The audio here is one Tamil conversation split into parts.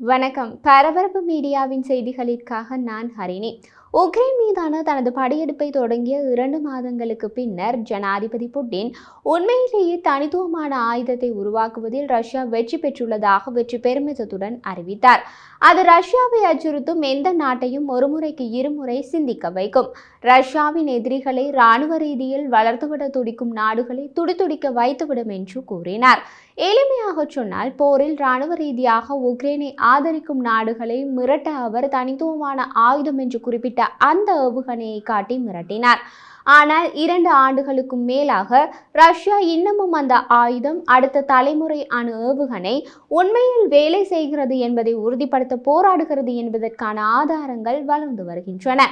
வணக்கம். பரபரப்பு மீடியாவின் செய்திகளுக்காக நான் ஹரிணி. உக்ரைன் மீதான தனது படையெடுப்பை தொடங்கிய 2 மாதங்களுக்கு பின்னர் ஜனாதிபதி புட்டின் உண்மையிலேயே தனித்துவமான ஆயுதத்தை உருவாக்குவதில் ரஷ்யா வெற்றி பெற்றுள்ளதாக பெருமிதத்துடன் அறிவித்தார். அது ரஷ்யாவை அச்சுறுத்தும் எந்த நாட்டையும் ஒருமுறைக்கு இருமுறை சிந்திக்க வைக்கும். ரஷ்யாவின் எதிரிகளை இராணுவ ரீதியில் வளர்த்துவிட துடிக்கும் நாடுகளை துடிதுடிக்க வைத்துவிடும் என்று கூறினார். எளிமையாக சொன்னால், போரில் இராணுவ ரீதியாக உக்ரைனை ஆதரிக்கும் நாடுகளை மிரட்ட அவர் தனித்துவமான ஆயுதம் என்று குறிப்பிட்ட அந்த ஏவுகணையை காட்டி மிரட்டினார். ஆனால் 2 ஆண்டுகளுக்கும் மேலாக ரஷ்யா இன்னமும் அந்த ஆயுதம், அடுத்த தலைமுறை அணு ஏவுகணை உண்மையில் வேலை செய்கிறது என்பதை உறுதிப்படுத்த போராடுகிறது என்பதற்கான ஆதாரங்கள் வளர்ந்து வருகின்றன.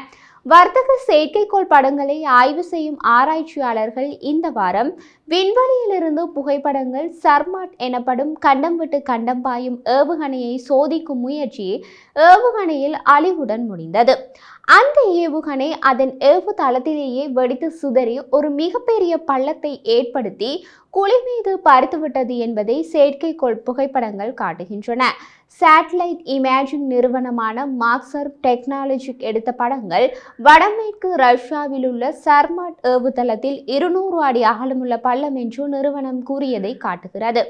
வர்த்தக செயற்கைக்கோள் படங்களை ஆய்வு செய்யும் ஆராய்ச்சியாளர்கள் இந்த வாரம் விண்வெளியிலிருந்து புகைப்படங்கள் சர்மாட் எனப்படும் கண்டம் விட்டு கண்டம் பாயும் ஏவுகணையை சோதிக்கும் முயற்சி ஏவுகணையில் அழிவுடன் முடிந்தது. அந்த ஏவுகணை அதன் ஏவு தளத்திலேயே வெடித்து சிதறி ஒரு மிகப்பெரிய பள்ளத்தை ஏற்படுத்தி குழி மீது பறித்துவிட்டது என்பதை செயற்கைக்கோள் புகைப்படங்கள் காட்டுகின்றன. சேட்டலைட் இமேஜிங் நிறுவனமான மாக்சர் டெக்னாலஜி எடுத்த படங்கள் வடமேற்கு ரஷ்யாவில் உள்ள சர்மாட் ஏவுதளத்தில் 200 அடி அகலமுள்ள பள்ளம் என்று நிறுவனம் கூறியதை காட்டுகிறது.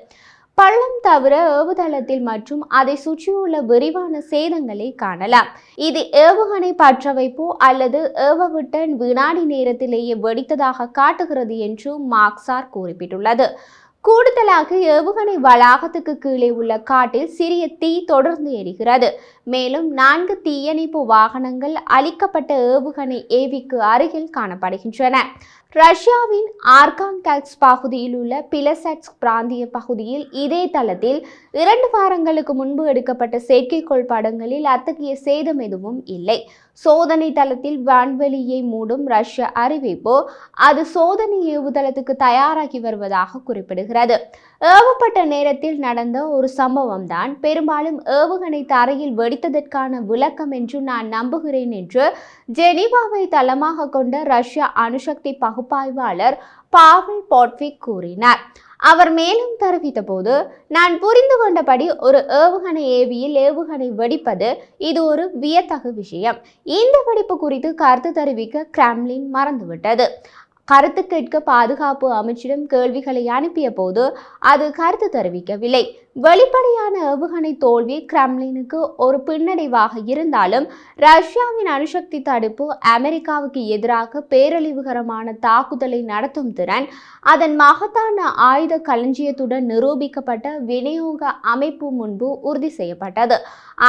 பள்ளம் தவிர ஏவுதளத்தில் மற்றும் அதை சுற்றியுள்ள விரிவான சேதங்களை காணலாம். இது ஏவுகணை பற்ற வைப்போ அல்லது ஏவவிட்ட வினாடி நேரத்திலேயே வெடித்ததாக காட்டுகிறது என்று மாக்சார் குறிப்பிட்டுள்ளது. கூடுதலாக ஏவுகணை வளாகத்துக்கு கீழே உள்ள காட்டில் சிறிய தீ தொடர்ந்து எரிகிறது. மேலும் 4 தீயணைப்பு வாகனங்கள் அழிக்கப்பட்ட ஏவுகணை ஏவிக்கு அருகில் காணப்படுகின்றன. ரஷ்யாவின் ஆர்கான்கல்ஸ்க் பகுதியில் உள்ள பிலசட்ஸ்க் பிராந்திய பகுதியில் இதே தளத்தில் 2 வாரங்களுக்கு முன்பு எடுக்கப்பட்ட செயற்கைக்கோள் படங்களில் அத்தகைய சேதம் எதுவும் இல்லை. சோதனை தளத்தில் வான்வெளியை மூடும் ரஷ்ய அறிவிப்பு அது சோதனை ஏவுதளத்துக்கு தயாராகி வருவதாக குறிப்பிடுகிறது. ஏவப்பட்ட நேரத்தில் நடந்த ஒரு சம்பவம் தான் பெரும்பாலும் ஏவுகணை தரையில் வெடித்ததற்கான விளக்கம் என்று நான் நம்புகிறேன் என்று ஜெனீவாவை தளமாக கொண்ட ரஷ்ய அணுசக்தி பகுப்பாய்வாளர் பாவல் போட்விக் கூறினார். அவர் மேலும் தெரிவித்த போது, நான் புரிந்து கொண்டபடி ஒரு ஏவுகணை ஏவியில் ஏவுகணை வெடிப்பது இது ஒரு வியத்தகு விஷயம். இந்த வெடிப்பு குறித்து கருத்து தெரிவிக்க கிரெம்ளின் மறந்துவிட்டது. கருத்து கேட்க பாதுகாப்பு அமைச்சிடம் கேள்விகளை அனுப்பிய போது அது கருத்து தெரிவிக்கவில்லை. வெளிப்படையான ஏவுகணை தோல்வி கிரெம்ளினுக்கு ஒரு பின்னடைவாக இருந்தாலும் ரஷ்யாவின் அணுசக்தி தடுப்பு அமெரிக்காவுக்கு எதிராக பேரழிவுகரமான தாக்குதலை நடத்தும் திறன் அதன் மகத்தான ஆயுத களஞ்சியத்துடன் நிரூபிக்கப்பட்ட விநியோக அமைப்பு முன்பு உறுதி செய்யப்பட்டது.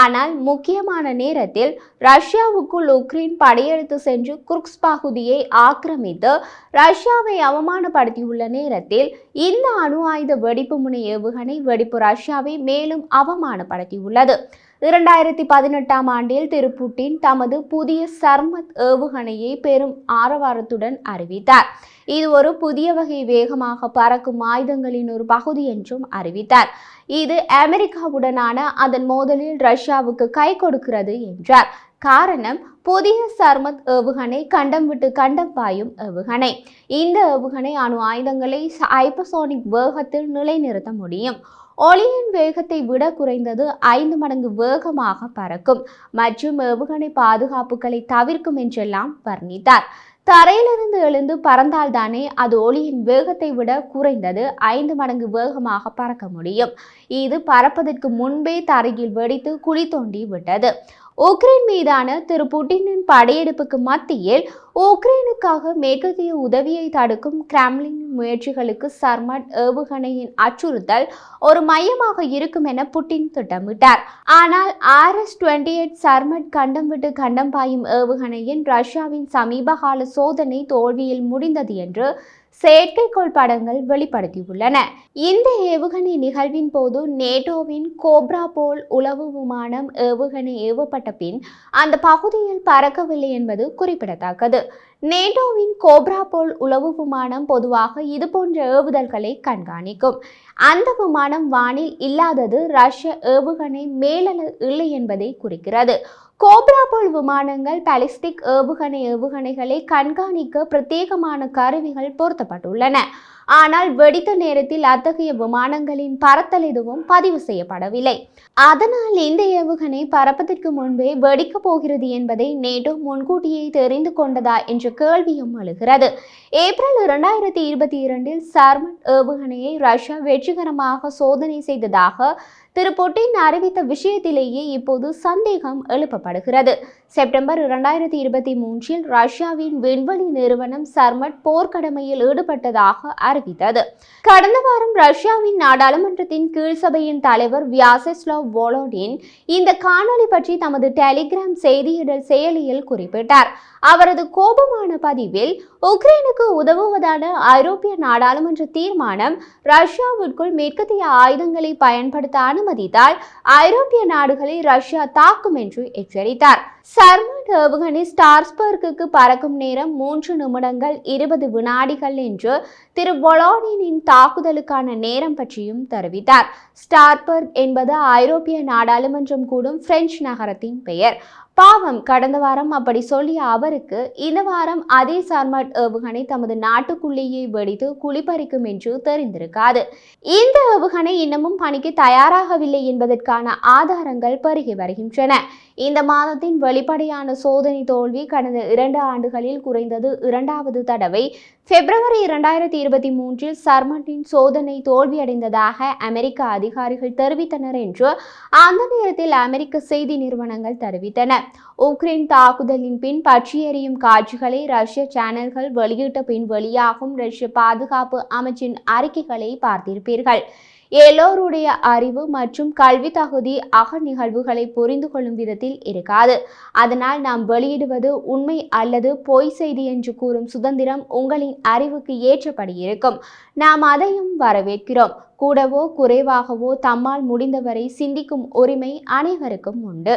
ஆனால் முக்கியமான நேரத்தில் ரஷ்யாவுக்குள் உக்ரைன் படையெடுத்து சென்று குர்ஸ்க் பகுதியை ஆக்கிரமித்து ரஷ்யாவை அவமானப்படுத்தியுள்ள நேரத்தில் இந்த அணு ஆயுத வெடிப்பு முனை ஏவுகணை வெடிப்பு ரஷ்யாவை மேலும் அவமானப்படுத்தியுள்ளது. 2018 ஆண்டில் திரு புட்டின் தமது புதிய சர்மத் ஏவுகணையை பெரும் ஆரவாரத்துடன் அறிவித்தார். இது ஒரு புதிய வகை வேகமாக பறக்கும் ஆயுதங்களின் ஒரு பகுதி என்றும் அறிவித்தார். இது அமெரிக்காவுடனான அதன் மோதலில் ரஷ்யாவுக்கு கை கொடுக்கிறது என்றார். காரணம், புதிய சர்மத் ஏவுகணை கண்டம் விட்டு கண்டம் பாயும் ஏவுகணை. இந்த ஏவுகணை அணு ஆயுதங்களை ஹைப்பர்சோனிக் வேகத்தில் நிலைநிறுத்த முடியும். ஒளியின் வேகத்தை விட குறைந்தது 5 மடங்கு வேகமாக பறக்கும் மற்றும் ஏவுகணை பாதுகாப்புகளை தவிர்க்கும் என்றெல்லாம் வர்ணித்தார். தரையிலிருந்து எழுந்து பறந்தால்தானே அது ஒளியின் வேகத்தை விட குறைந்தது 5 மடங்கு வேகமாக பறக்க முடியும். இது பறப்பதற்கு முன்பே தரையில் வெடித்து குழி தோண்டி விட்டது. உக்ரைன் மீதான திரு புட்டினின் படையெடுப்புக்கு மத்தியில் உக்ரைனுக்காக மேற்கத்திய உதவியை தடுக்கும் கிரெம்ளின் முயற்சிகளுக்கு சர்மாட் ஏவுகணையின் அச்சுறுத்தல் ஒரு மையமாக இருக்கும் என புட்டின் திட்டமிட்டார். ஆனால் RS-28 சர்மாட் கண்டம் விட்டு கண்டம் பாயும் ஏவுகணையின் ரஷ்யாவின் சமீபகால சோதனை தோல்வியில் முடிந்தது என்று செயற்கைக்கோள் படங்கள் வெளிப்படுத்தியுள்ளன. இந்த ஏவுகணை நிகழ்வின் போது நேட்டோவின் கோப்ரா போல் உளவு விமானம் ஏவுகணை ஏவப்பட்ட பின் அந்த பகுதியில் பறக்கவில்லை என்பது குறிப்பிடத்தக்கது. நேட்டோவின் கோப்ரா போல் உளவு விமானம் பொதுவாக இதுபோன்ற ஏவுதல்களை கண்காணிக்கும். அந்த விமானம் வானில் இல்லாதது ரஷ்ய ஏவுகணை மேலள இல்லை என்பதை குறிக்கிறது. கோப்ரா போல் விமானங்கள் பாலிஸ்டிக் ஏவுகணைகளை கண்காணிக்க பிரத்யேகமான கருவிகள் பொருத்தப்பட்டுள்ளன. ஆனால் வெடித்த நேரத்தில் அத்தகைய விமானங்களின் பறத்தல் எதுவும் பதிவு செய்யப்படவில்லை. அதனால் இந்த ஏவுகணை பறப்பதற்கு முன்பே வெடிக்கப் போகிறது என்பதை நேட்டோ முன்கூட்டியே தெரிந்து கொண்டதா என்ற கேள்வியும் எழுகிறது. ஏப்ரல் 2022 சர்மட் ஏவுகணையை ரஷ்யா வெற்றிகரமாக சோதனை செய்ததாக திரு புட்டின் அறிவித்த விஷயத்திலேயே இப்போது சந்தேகம் எழுப்பப்படுகிறது. செப்டம்பர் 2023 ரஷ்யாவின் விண்வெளி நிறுவனம் சர்மட் போர்க்கடமையில் ஈடுபட்டதாக அறிவித்தது. கடந்த வாரம் ரஷ்யாவின் நாடாளுமன்றத்தின் கீழ் சபையின் தலைவர் வியாசெஸ்லாவ் வோலோடின் இந்த காணொலி பற்றி தமது டெலிகிராம் செய்தியிடல் செயலியில் குறிப்பிட்டார். அவரது கோபமான பதிவில் உக்ரைனுக்கு உதவுவதான ஐரோப்பிய நாடாளுமன்ற தீர்மானம் ரஷ்யாவிற்குள் மேற்கத்திய ஆயுதங்களை பயன்படுத்த அனுமதித்தால் ஐரோப்பிய நாடுகளை ரஷ்யா தாக்கும் என்று எச்சரித்தார். சர்மட் ஏவுகணை ஸ்டார்ஸ்பர்க்கு பறக்கும் நேரம் 3 நிமிடங்கள் 20 வினாடிகள் என்று திரு வோலோடினின் தாக்குதலுக்கான நேரம் பற்றியும் தெரிவித்தார். ஸ்டார்ஸ்பர்க் என்பது ஐரோப்பிய நாடாளுமன்றம் கூடும் பிரெஞ்சு நகரத்தின் பெயர். பாவம், கடந்த வாரம் அப்படி சொல்லிய அவருக்கு இந்த வாரம் அதே சர்மட் ஏவுகணை தமது நாட்டுக்குள்ளேயே வெடித்து குளிப்பறிக்கும் என்று தெரிந்திருக்காது. இந்த ஏவுகணை இன்னமும் பணிக்கு தயாராகவில்லை என்பதற்கான ஆதாரங்கள் பெருகி வருகின்றன. இந்த மாதத்தின் வெளிப்படையான சோதனை தோல்வி கடந்த 2 ஆண்டுகளில் குறைந்தது 2வது தடவை. பிப்ரவரி 2023 சர்மட்டின் சோதனை தோல்வியடைந்ததாக அமெரிக்க அதிகாரிகள் தெரிவித்தனர் என்று அந்த நேரத்தில் அமெரிக்க செய்தி நிறுவனங்கள் தெரிவித்தன. உக்ரைன் தாக்குதலின் பின் பற்றி எறியும் காட்சிகளை ரஷ்ய சேனல்கள் வெளியிட்ட பின் வெளியாகும் ரஷ்ய பாதுகாப்பு அமைச்சின் அறிக்கைகளை பார்த்திருப்பீர்கள். எல்லோருடைய அறிவு மற்றும் கல்வி தகுதி நிகழ்வுகளை புரிந்து கொள்ளும் விதத்தில் இருக்காது. அதனால் நாம் வெளியிடுவது உண்மை அல்லது பொய் செய்தி என்று கூறும் சுதந்திரம் உங்களின் அறிவுக்கு ஏற்றபடி இருக்கும். நாம் அதையும் வரவேற்கிறோம். கூடவோ குறைவாகவோ தம்மால் முடிந்தவரை சிந்திக்கும் உரிமை அனைவருக்கும் உண்டு.